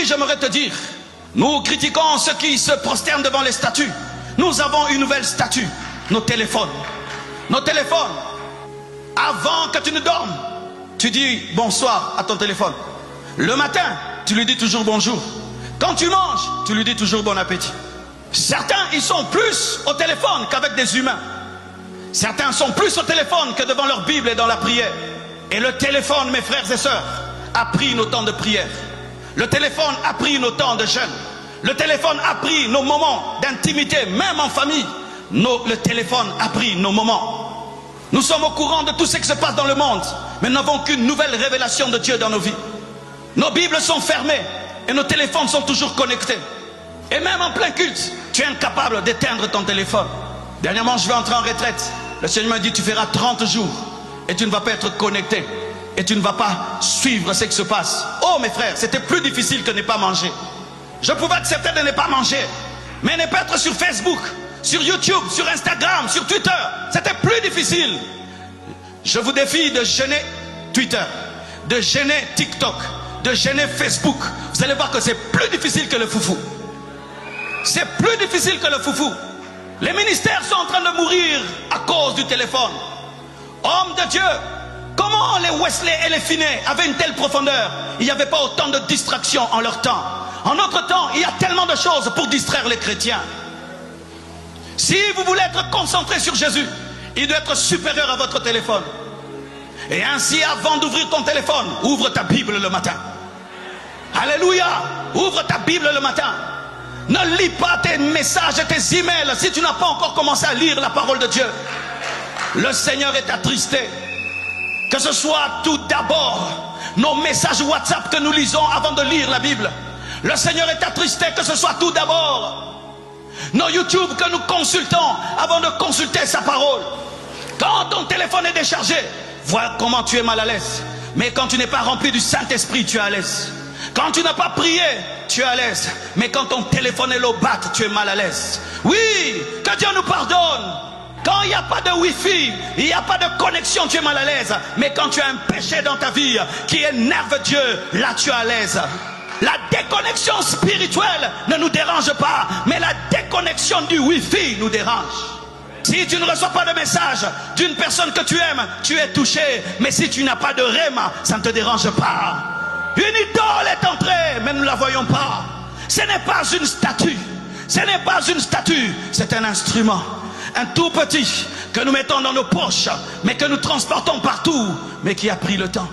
j'aimerais te dire, nous critiquons ceux qui se prosternent devant les statues. Nous avons une nouvelle statue, nos téléphones. Nos téléphones. Avant que tu ne dormes, tu dis bonsoir à ton téléphone. Le matin, tu lui dis toujours bonjour. Quand tu manges, tu lui dis toujours bon appétit. Certains, ils sont plus au téléphone qu'avec des humains. Certains sont plus au téléphone que devant leur Bible et dans la prière. Et le téléphone, mes frères et sœurs, a pris nos temps de prière. Le téléphone a pris nos temps de jeûne. Le téléphone a pris nos moments d'intimité, même en famille. Le téléphone a pris nos moments. Nous sommes au courant de tout ce qui se passe dans le monde, mais nous n'avons qu'une nouvelle révélation de Dieu dans nos vies. Nos Bibles sont fermées et nos téléphones sont toujours connectés. Et même en plein culte, tu es incapable d'éteindre ton téléphone. Dernièrement, je vais entrer en retraite. Le Seigneur m'a dit, tu feras 30 jours et tu ne vas pas être connecté. Et tu ne vas pas suivre ce qui se passe. Oh mes frères, c'était plus difficile que ne pas manger. Je pouvais accepter de ne pas manger. Mais ne pas être sur Facebook, sur YouTube, sur Instagram, sur Twitter, c'était plus difficile. Je vous défie de jeûner Twitter, de jeûner TikTok, de jeûner Facebook. Vous allez voir que c'est plus difficile que le foufou. C'est plus difficile que le foufou. Les ministères sont en train de mourir à cause du téléphone. Hommes de Dieu, comment les Wesley et les Finney avaient une telle profondeur? Il n'y avait pas autant de distractions en leur temps. En notre temps, il y a tellement de choses pour distraire les chrétiens. Si vous voulez être concentré sur Jésus, il doit être supérieur à votre téléphone. Et ainsi, avant d'ouvrir ton téléphone, ouvre ta Bible le matin. Alléluia! Ouvre ta Bible le matin. Ne lis pas tes messages et tes emails si tu n'as pas encore commencé à lire la parole de Dieu. Le Seigneur est attristé. Que ce soit tout d'abord nos messages WhatsApp que nous lisons avant de lire la Bible. Le Seigneur est attristé que ce soit tout d'abord nos YouTube que nous consultons avant de consulter sa parole. Quand ton téléphone est déchargé, vois comment tu es mal à l'aise. Mais quand tu n'es pas rempli du Saint-Esprit, tu es à l'aise. Quand tu n'as pas prié, tu es à l'aise. Mais quand ton téléphone est low-bat, tu es mal à l'aise. Oui, que Dieu nous pardonne. Quand il n'y a pas de Wi-Fi, il n'y a pas de connexion, tu es mal à l'aise. Mais quand tu as un péché dans ta vie qui énerve Dieu, là tu es à l'aise. La déconnexion spirituelle ne nous dérange pas, mais la déconnexion du Wi-Fi nous dérange. Si tu ne reçois pas de message d'une personne que tu aimes, tu es touché. Mais si tu n'as pas de réma, ça ne te dérange pas. Une idole est entrée, mais nous ne la voyons pas. Ce n'est pas une statue. Ce n'est pas une statue, c'est un instrument. Un tout petit que nous mettons dans nos poches, mais que nous transportons partout, mais qui a pris le temps.